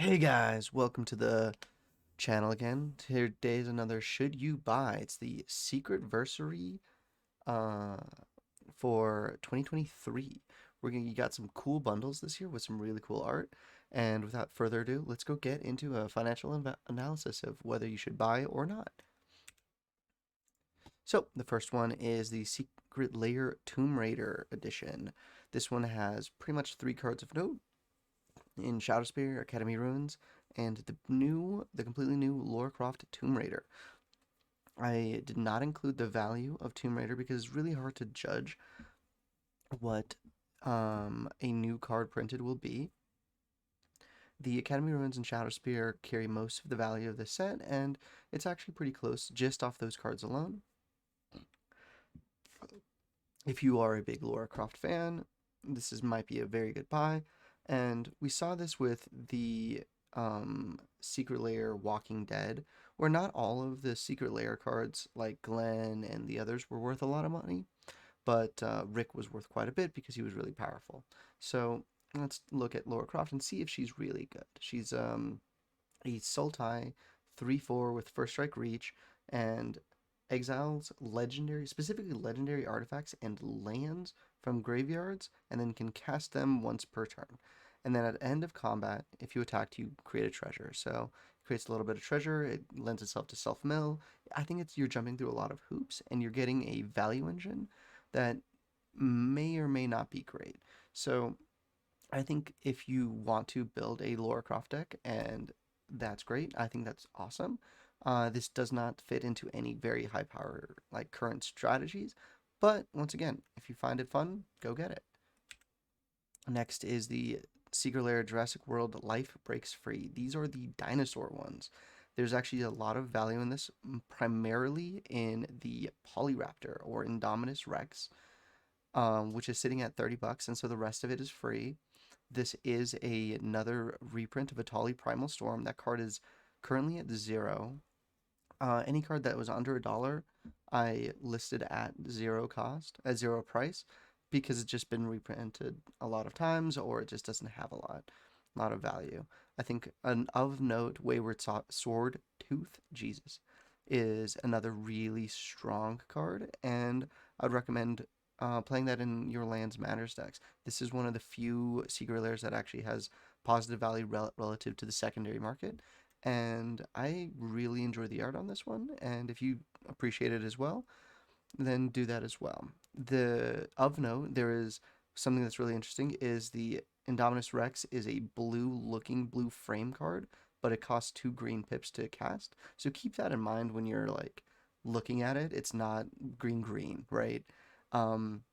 Hey guys, welcome to the channel again. Today's another Should You Buy. It's the Secretversary uh for 2023. You got some cool bundles this year with some really cool art. And without further ado, let's go get into a financial analysis of whether you should buy or not. So, the first one is the Secret Lair Tomb Raider edition. This one has pretty much 3 cards of note in Shadowspear, Academy Ruins, and the completely new Lara Croft Tomb Raider. I did not include the value of Tomb Raider because it's really hard to judge what a new card printed will be. The Academy Ruins and Shadowspear carry most of the value of the set, and it's actually pretty close just off those cards alone. If you are a big Lara Croft fan, might be a very good buy. And we saw this with the Secret Lair Walking Dead, where not all of the Secret Lair cards, like Glenn and the others, were worth a lot of money, but Rick was worth quite a bit because he was really powerful. So let's look at Lara Croft and see if she's really good. She's a Sultai 3/4 with first strike reach and exiles specifically legendary artifacts and lands from graveyards, and then can cast them once per turn. And then at the end of combat, if you attacked, you create a treasure. So it creates a little bit of treasure. It lends itself to self mill. I think you're jumping through a lot of hoops, and you're getting a value engine that may or may not be great. So I think if you want to build a Lara Croft deck, and that's great, I think that's awesome. This does not fit into any very high power like current strategies, but once again, if you find it fun, go get it. Next is the Secret Lair Jurassic World Life Breaks Free. These are the dinosaur ones. There's actually a lot of value in this, primarily in the Polyraptor or Indominus Rex, which is sitting at $30, and so the rest of it is free. This is another reprint of Atali Primal Storm. That card is currently at 0. Any card that was under $1, I listed at 0 cost, at 0 price, because it's just been reprinted a lot of times, or it just doesn't have a lot of value. I think an of note, Wayward Sword Tooth, Jesus, is another really strong card, and I'd recommend playing that in your Lands Matters decks. This is one of the few Secret Lairs that actually has positive value relative to the secondary market, and I really enjoy the art on this one, and if you appreciate it as well, then do that as well. The of note, there is something that's really interesting, is the Indominus Rex is a blue frame card, but it costs 2 green pips to cast, so keep that in mind when you're like looking at it. It's not green, right? Um,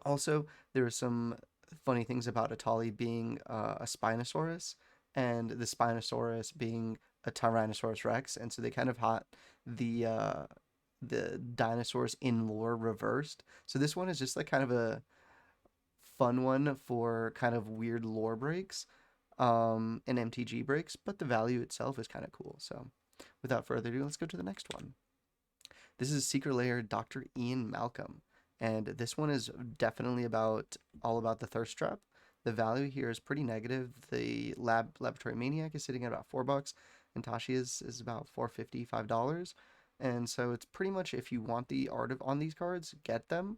Also, there are some funny things about Atali being a Spinosaurus, and the Spinosaurus being a Tyrannosaurus Rex, and so they kind of had the uh, the dinosaurs in lore reversed. So this one is just like kind of a fun one for kind of weird lore breaks, and MTG breaks, but the value itself is kind of cool. So without further ado, let's go to the next one. This is Secret Lair Dr. Ian Malcolm, and this one is definitely all about the thirst trap. The value here is pretty negative. The Laboratory Maniac is sitting at about $4, and Tashi is about $4.50, $5. And so it's pretty much, if you want the art on these cards, get them.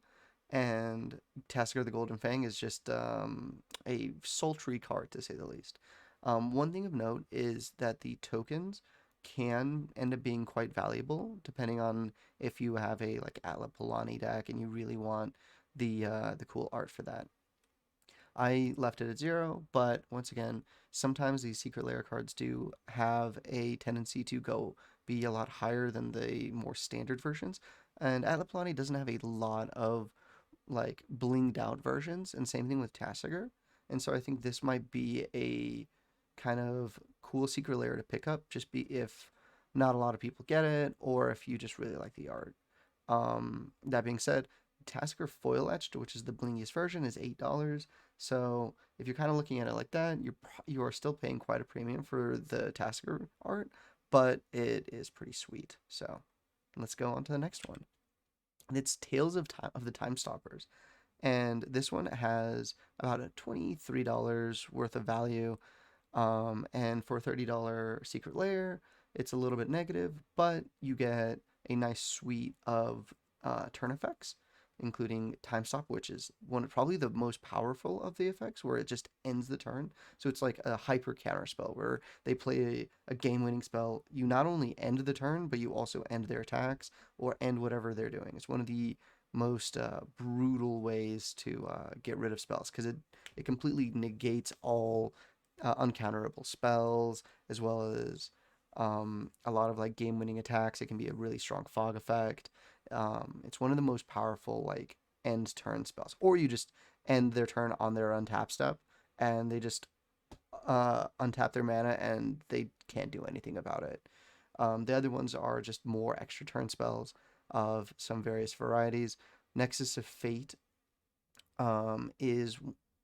And Tasker the Golden Fang is just a sultry card, to say the least. One thing of note is that the tokens can end up being quite valuable depending on if you have a like Atla Polani deck and you really want the cool art for that. I left it at 0, but once again, sometimes these Secret Lair cards do have a tendency to be a lot higher than the more standard versions, and Atla Polani doesn't have a lot of like blinged out versions, and same thing with Tassiger. And so I think this might be a kind of cool Secret Lair to pick up, just be if not a lot of people get it, or if you just really like the art. That being said, Tasker Foil Etched, which is the blingiest version, is $8. So if you're kind of looking at it like that, you are still paying quite a premium for the Tasker art, but it is pretty sweet. So let's go on to the next one. It's Tales of the Time Stoppers, and this one has about a $23 worth of value. And for $30 Secret Lair, it's a little bit negative, but you get a nice suite of turn effects, including Time Stop, which is one probably the most powerful of the effects, where it just ends the turn. So it's like a hyper counter spell where they play a game-winning spell. You not only end the turn, but you also end their attacks or end whatever they're doing. It's one of the most brutal ways to get rid of spells because it completely negates all uncounterable spells, as well as a lot of like game-winning attacks. It can be a really strong fog effect. It's one of the most powerful like end turn spells, or you just end their turn on their untap step, and they just untap their mana and they can't do anything about it. The other ones are just more extra turn spells of some various varieties. Nexus of Fate is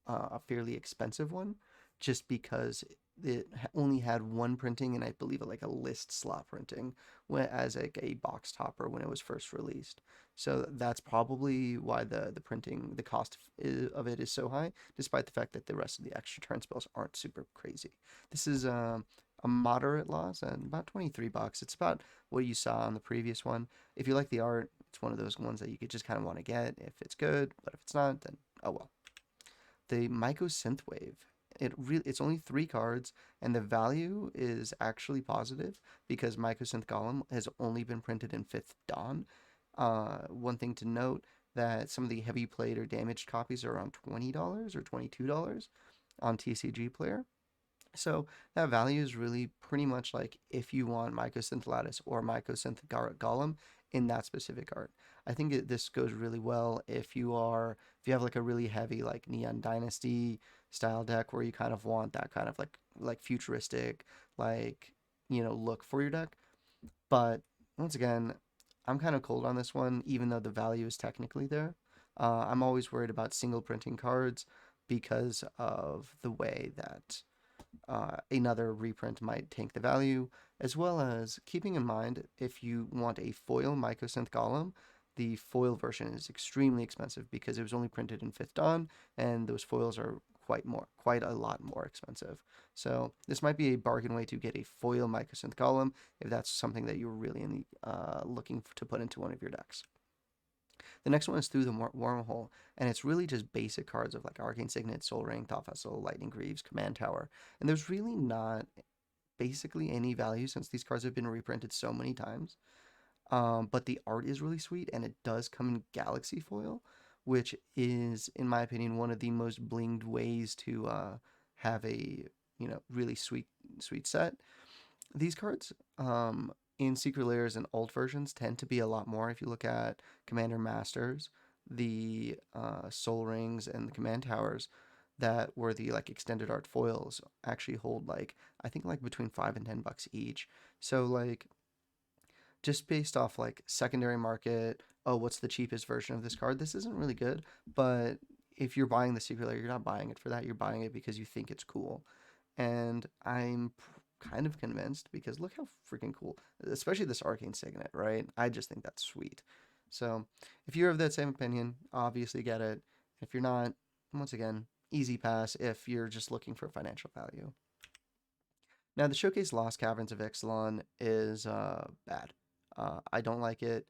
a fairly expensive one just because it only had one printing and I believe like a list slot printing when, as like a box topper when it was first released. So that's probably why the printing, the cost of it is so high, despite the fact that the rest of the extra turn spells aren't super crazy. This is a moderate loss and about 23 bucks. It's about what you saw on the previous one. If you like the art, it's one of those ones that you could just kind of want to get if it's good, but if it's not, then oh well. The Myco Synthwave. It's only 3 cards, and the value is actually positive because Myco Synth Golem has only been printed in 5th Dawn. One thing to note that some of the heavy played or damaged copies are around $20 or $22 on TCG Player. So that value is really pretty much like if you want Mycosynth Lattice or Mycosynth Golem in that specific art. I think this goes really well if you have like a really heavy like Neon Dynasty style deck where you kind of want that kind of like futuristic like look for your deck. But once again, I'm kind of cold on this one, even though the value is technically there. I'm always worried about single printing cards because of the way that another reprint might tank the value, as well as keeping in mind if you want a foil Mycosynth Golem, the foil version is extremely expensive because it was only printed in 5th Dawn, and those foils are quite a lot more expensive. So this might be a bargain way to get a foil Mycosynth Golem if that's something that you're really looking to put into one of your decks. The next one is Through the Wormhole, and it's really just basic cards of like Arcane Signet, Soul Ring, Thought Vessel, Lightning Greaves, Command Tower, and there's really not basically any value since these cards have been reprinted so many times. But the art is really sweet, and it does come in Galaxy foil, which is, in my opinion, one of the most blinged ways to have a really sweet set. These cards in Secret Layers and alt versions tend to be a lot more. If you look at Commander Masters, the Soul Rings, and the Command Towers that were the like extended art foils actually hold like I think like between $5 and $10 each. So like just based off like secondary market, oh, what's the cheapest version of this card? This isn't really good, but if you're buying the Secret Layer, you're not buying it for that. You're buying it because you think it's cool. And I'm kind of convinced because look how freaking cool, especially this Arcane Signet, right? I just think that's sweet. So if you're of that same opinion, obviously get it. If you're not, once again, easy pass if you're just looking for financial value. Now, the Showcase Lost Caverns of Ixalan is bad. I don't like it.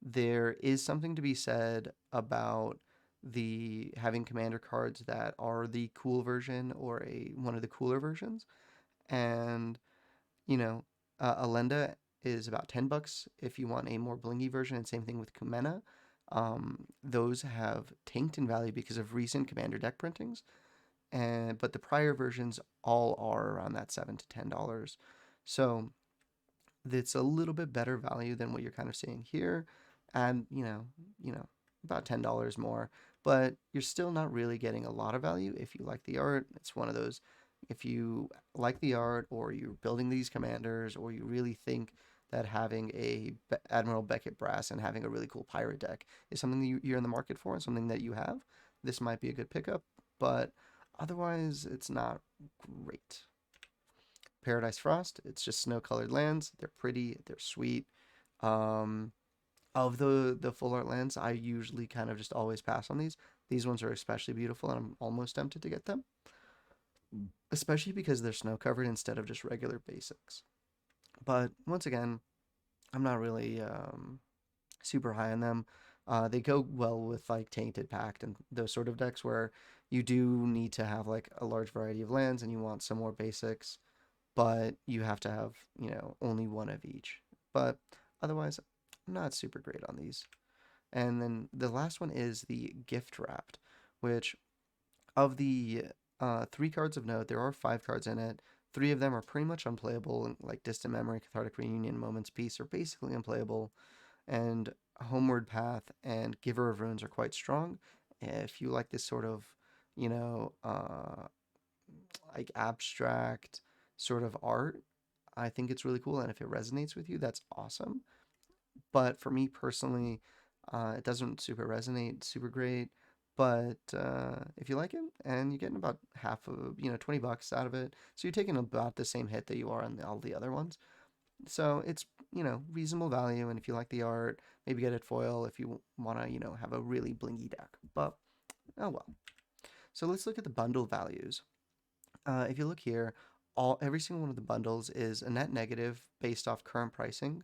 There is something to be said about the having commander cards that are the cool version or one of the cooler versions, and you know, Alenda is about $10 if you want a more blingy version, and same thing with Kumena. Those have tanked in value because of recent commander deck printings, and but the prior versions all are around that $7 to $10. So it's a little bit better value than what you're kind of seeing here, and about $10 more. But you're still not really getting a lot of value if you like the art. It's one of those, if you like the art, or you're building these commanders, or you really think that having a Admiral Beckett Brass and having a really cool pirate deck is something that you're in the market for and something that you have, this might be a good pickup. But otherwise, it's not great. Paradise Frost, it's just snow-colored lands. They're pretty, they're sweet. Um, of the full art lands, I usually kind of just always pass on these. These ones are especially beautiful, and I'm almost tempted to get them. especially because they're snow covered instead of just regular basics. But once again, I'm not really super high on them. They go well with like Tainted Pact and those sort of decks where you do need to have like a large variety of lands and you want some more basics, but you have to have, only one of each. But otherwise, not super great on these. And then the last one is the Gift Wrapped, which of the three cards of note, there are five cards in it. Three of them are pretty much unplayable, like Distant Memory, Cathartic Reunion, Moment's Peace are basically unplayable, and Homeward Path and Giver of Runes are quite strong. If you like this sort of, you know, like abstract sort of art, I think it's really cool. And if it resonates with you, that's awesome. But for me personally, it doesn't super resonate super great. But if you like it and you're getting about half of, $20 out of it, so you're taking about the same hit that you are on all the other ones. So it's, reasonable value. And if you like the art, maybe get it foil if you want to, have a really blingy deck. But oh well. So let's look at the bundle values. If you look here, every single one of the bundles is a net negative based off current pricing.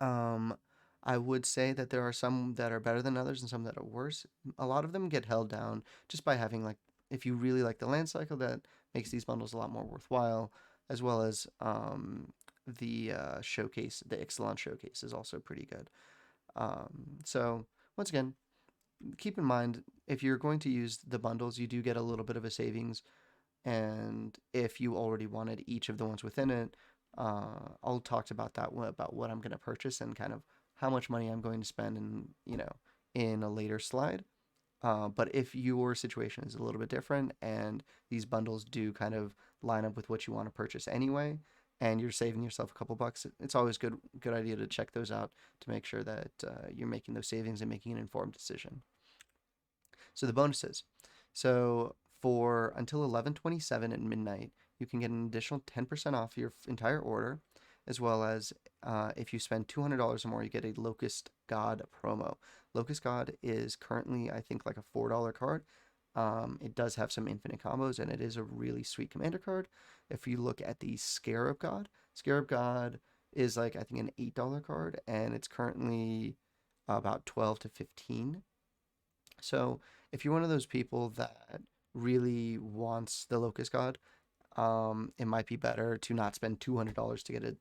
Um, I would say that there are some that are better than others and some that are worse. A lot of them get held down just by having like, if you really like the land cycle, that makes these bundles a lot more worthwhile, as well as the showcase, the Ixalan showcase is also pretty good. So once again, keep in mind if you're going to use the bundles, you do get a little bit of a savings, and if you already wanted each of the ones within it, I'll talk about that about what I'm going to purchase and kind of how much money I'm going to spend in a later slide. But if your situation is a little bit different and these bundles do kind of line up with what you want to purchase anyway, and you're saving yourself a couple bucks, it's always good idea to check those out to make sure that you're making those savings and making an informed decision. So the bonuses. So for until 11:27 at midnight, you can get an additional 10% off your entire order, as well as if you spend $200 or more, you get a Locust God promo. Locust God is currently, I think, like a $4 card. It does have some infinite combos, and it is a really sweet commander card. If you look at the Scarab God is like, I think, an $8 card, and it's currently about 12 to 15. So if you're one of those people that really wants the Locust God, it might be better to not spend $200 to get a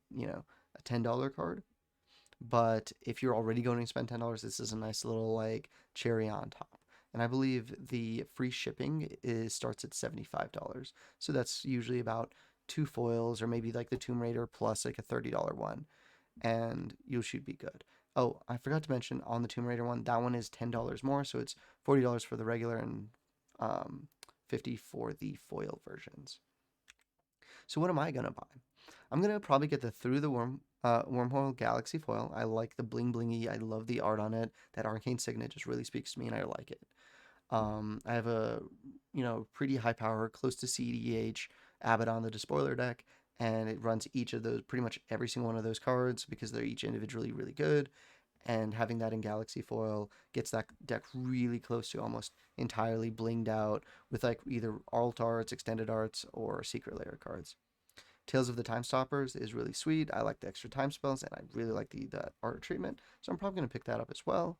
$10 card. But if you're already going to spend $10, this is a nice little like cherry on top. And I believe the free shipping starts at $75. So that's usually about two foils or maybe like the Tomb Raider plus like a $30 one, and you should be good. Oh, I forgot to mention on the Tomb Raider one, that one is $10 more, so it's $40 for the regular and um, 50 for the foil versions. So what am I gonna buy? I'm gonna probably get the Through the Wormhole Galaxy foil. I like the bling blingy. I love the art on it. That arcane signet just really speaks to me, and I like it. I have a pretty high power, close to CDH Abaddon the Despoiler deck, and it runs each of those, pretty much every single one of those cards because they're each individually really good. And having that in Galaxy Foil gets that deck really close to almost entirely blinged out with like either alt arts, extended arts, or secret layer cards. Tales of the Time Stoppers is really sweet. I like the extra time spells, and I really like the art treatment, so I'm probably going to pick that up as well.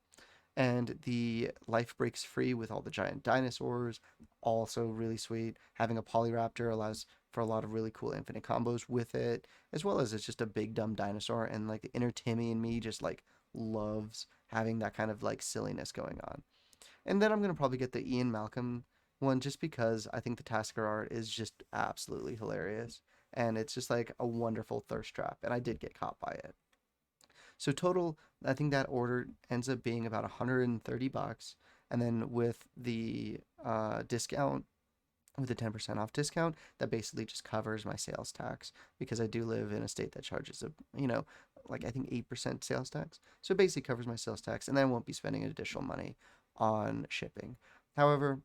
And the Life Breaks Free with all the giant dinosaurs, also really sweet. Having a Polyraptor allows for a lot of really cool infinite combos with it, as well as it's just a big dumb dinosaur, and like the inner Timmy in me just like loves having that kind of like silliness going on. And then I'm gonna probably get the Ian Malcolm one just because I think the Tasker art is just absolutely hilarious, and it's just like a wonderful thirst trap, and I did get caught by it. So total, I think that order ends up being about $130, and then with the discount, with the 10% off discount, that basically just covers my sales tax because I do live in a state that charges like I think 8% sales tax. So it basically covers my sales tax, and then I won't be spending additional money on shipping. However,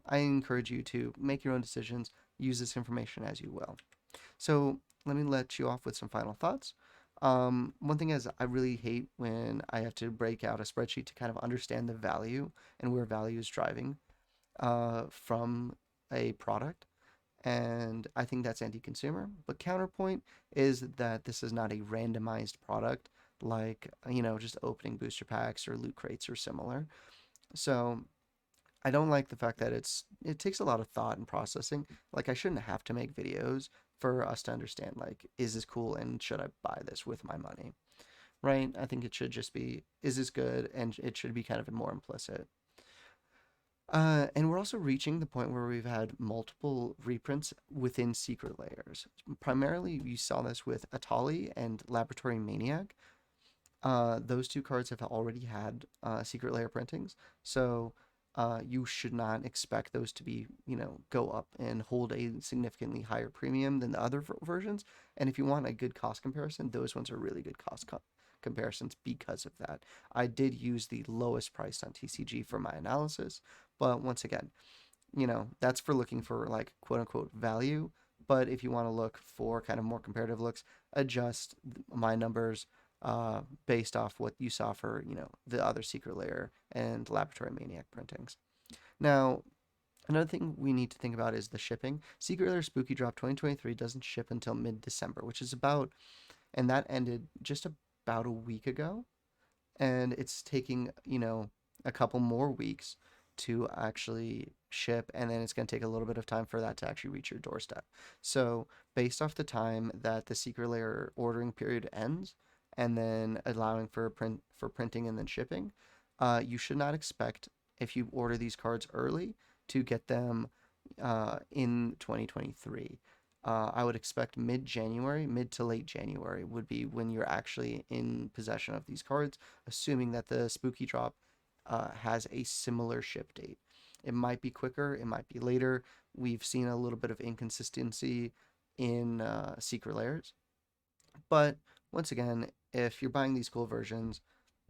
I encourage you to make your own decisions, use this information as you will. So let me let you off with some final thoughts. One thing is, I really hate when I have to break out a spreadsheet to kind of understand the value and where value is driving from a product, and I think that's anti-consumer. But counterpoint is that this is not a randomized product like, just opening booster packs or loot crates or similar. So I don't like the fact that it takes a lot of thought and processing. Like, I shouldn't have to make videos for us to understand, like, is this cool and should I buy this with my money? Right? I think it should just be, is this good? And it should be kind of more implicit. And we're also reaching the point where we've had multiple reprints within secret layers. Primarily, you saw this with Atali and Laboratory Maniac. Those two cards have already had secret layer printings, so you should not expect those to be, go up and hold a significantly higher premium than the other versions. And if you want a good cost comparison, those ones are really good comparisons because of that. I did use the lowest price on TCG for my analysis, but once again, that's for looking for like quote unquote value. But if you want to look for kind of more comparative looks, adjust my numbers based off what you saw for, the other secret layer and laboratory maniac printings. Now, another thing we need to think about is the shipping. Secret Lair Spooky Drop 2023 doesn't ship until mid-December, which is and that ended just about a week ago, and it's taking, a couple more weeks to actually ship, and then it's going to take a little bit of time for that to actually reach your doorstep. So based off the time that the secret layer ordering period ends, and then allowing for printing and then shipping, you should not expect, if you order these cards early, to get them in 2023. I would expect mid-January, mid to late January would be when you're actually in possession of these cards, assuming that the Spooky Drop has a similar ship date. It might be quicker, it might be later. We've seen a little bit of inconsistency in secret layers. But once again, if you're buying these cool versions,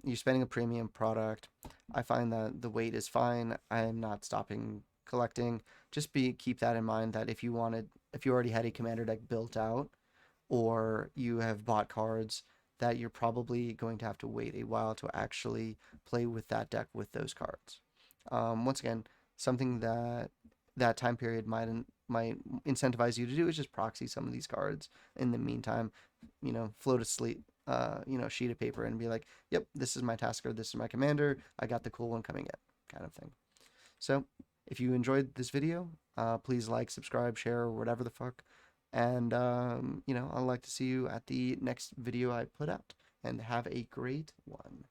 you're spending a premium product. I find that the wait is fine. I am not stopping collecting. Just keep that in mind that if you already had a commander deck built out, or you have bought cards, that you're probably going to have to wait a while to actually play with that deck with those cards. Once again, something that time period might incentivize you to do is just proxy some of these cards. In the meantime, float a sheet of paper and be like, yep, this is my tasker, this is my commander, I got the cool one coming in, kind of thing. So if you enjoyed this video, please like, subscribe, share, or whatever the fuck. And, I'd like to see you at the next video I put out. And have a great one.